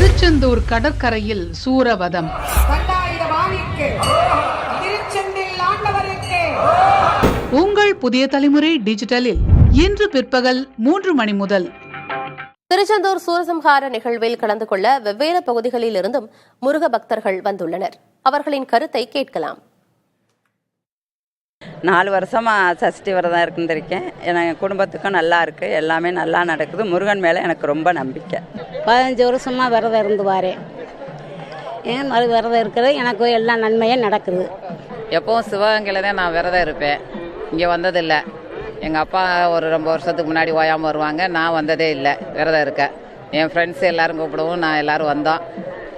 திருச்செந்தூர் கடற்கரையில் சூரவதம். உங்கள் புதிய தலைமுறை டிஜிட்டலில் இன்று பிற்பகல் 3 மணி முதல். திருச்செந்தூர் சூரசம்ஹார நிகழ்வில் கலந்து கொள்ள வெவ்வேறு பகுதிகளில் இருந்தும் முருக பக்தர்கள் வந்துள்ளனர். அவர்களின் கருத்தை கேட்கலாம். 4 வருஷமா சஷ்டி விரதம் இருந்திருக்கேன். என் குடும்பத்துக்கும் நல்லா இருக்கு, எல்லாமே நல்லா நடக்குது. முருகன் மேலே எனக்கு ரொம்ப நம்பிக்கை. 15 வருஷமா விரதம் இருந்து வரேன். ஏன் விரதம் இருக்கிறது எனக்கு எல்லா நன்மையும் நடக்குது. எப்பவும் சிவகங்கையில் தான் நான் விரதம் இருப்பேன். இங்கே வந்ததில்லை. எங்கள் அப்பா ஒரு ரொம்ப வருஷத்துக்கு முன்னாடி ஓயாமல் வருவாங்க. நான் வந்ததே இல்லை விரதம் இருக்க. என் ஃப்ரெண்ட்ஸ் எல்லோரும் கூப்பிடவும் நான் எல்லோரும் வந்தோம்.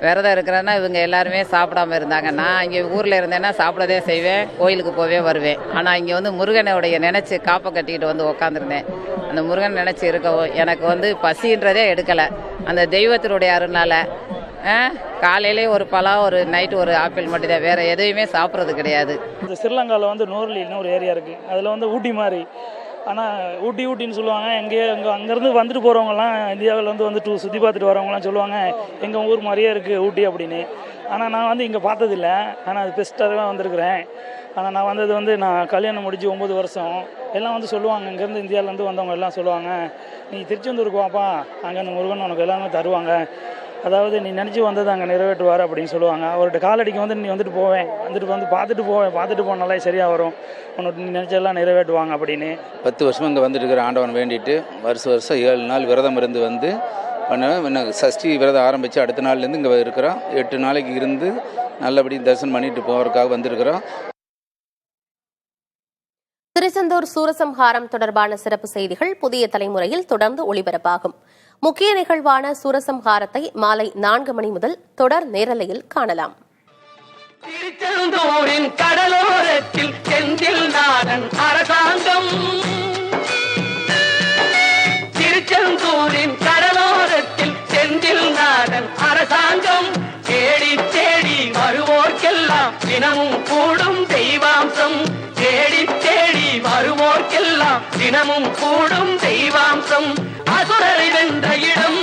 விரதம் இருக்கிறேன்னா இவங்க எல்லாருமே சாப்பிடாம இருந்தாங்க. நான் இங்கே ஊரில் இருந்தேன்னா சாப்பிடதே செய்வேன், கோயிலுக்கு போவே வருவேன். ஆனால் இங்கே வந்து முருகனுடைய நினச்சி காப்பை கட்டிக்கிட்டு வந்து உக்காந்துருந்தேன். அந்த முருகன் நினச்சி இருக்கவும் எனக்கு வந்து பசின்றதே எடுக்கலை. அந்த தெய்வத்தினுடைய அருளால் காலையிலே ஒரு பழம், ஒரு நைட்டு ஒரு ஆப்பிள் மட்டும்தான், வேறு எதுவுமே சாப்பிட்றது கிடையாது. இந்த ஸ்ரீலங்காவில் வந்து நூர்லின்னு ஒரு ஏரியா இருக்குது. அதில் வந்து ஊட்டி மாதிரி, ஆனால் ஊட்டின்னு சொல்லுவாங்க. அங்கேருந்து வந்துட்டு போகிறவங்கலாம் இந்தியாவில் வந்து சுற்றி பார்த்துட்டு வரவங்களாம் சொல்லுவாங்க எங்கள் ஊர் மாதிரியே இருக்குது ஊட்டி அப்படின்னு. ஆனால் நான் வந்து இங்கே பார்த்ததில்லை. ஆனால் அது பெஸ்ட்டாக தான் வந்திருக்கிறேன். ஆனால் நான் வந்தது வந்து நான் கல்யாணம் முடிச்சு 9 வருஷம். எல்லாம் வந்து சொல்லுவாங்க, இங்கேருந்து இந்தியாவிலேருந்து வந்தவங்க எல்லாம் சொல்லுவாங்க, நீ திருச்செந்தூருக்கு வாப்பா, அங்கே அந்த முருகன் உனக்கு எல்லாமே தருவாங்க, அதாவது நீ நினச்சி வந்தது அங்கே நிறைவேற்றுவார் அப்படின்னு சொல்லுவாங்க. அவர்கிட்ட காலடிக்கு வந்து நீ வந்துட்டு பார்த்துட்டு போனாலே சரியாக வரும், உனக்கு நீ நினச்செல்லாம் நிறைவேற்றுவாங்க அப்படின்னு. 10 வருஷமாக இங்கே வந்துட்டு இருக்கிற ஆண்டவன் வேண்டிட்டு வருஷம் 7 நாள் விரதம் இருந்து வந்து பண்ணுவேன். சஷ்டி விரதம் ஆரம்பித்து அடுத்த நாள்லேருந்து இங்கே இருக்கிறோம். 8 நாளைக்கு இருந்து நல்லபடி தரிசனம் பண்ணிட்டு போகிறதுக்காக வந்திருக்கிறோம். திருச்செந்தூர் சூரசம்ஹாரம் தொடர்பான சிறப்பு செய்திகள் புதிய தலைமுறையில் தொடர்ந்து ஒளிபரப்பாகும். முக்கிய நிகழ்வான சூரசம்ஹாரத்தை மாலை 4 மணி முதல் தொடர் நேரலையில் காணலாம். திருச்செந்தூரின் கடலோரத்தில் செந்தில் நாடன் அரசாங்கம், திருச்செந்தூரின் கடலோரத்தில் செந்தில் நாடன் அரசாங்கம், தேடி தேடி வருவோர்க்கெல்லாம் தினமும் கூடும் தெய்வாம்சம், தேடி தேடி வருவோர்க்கெல்லாம் தினமும் கூடும் தெய்வாம்சம், அசுரரை வென்ற இடம்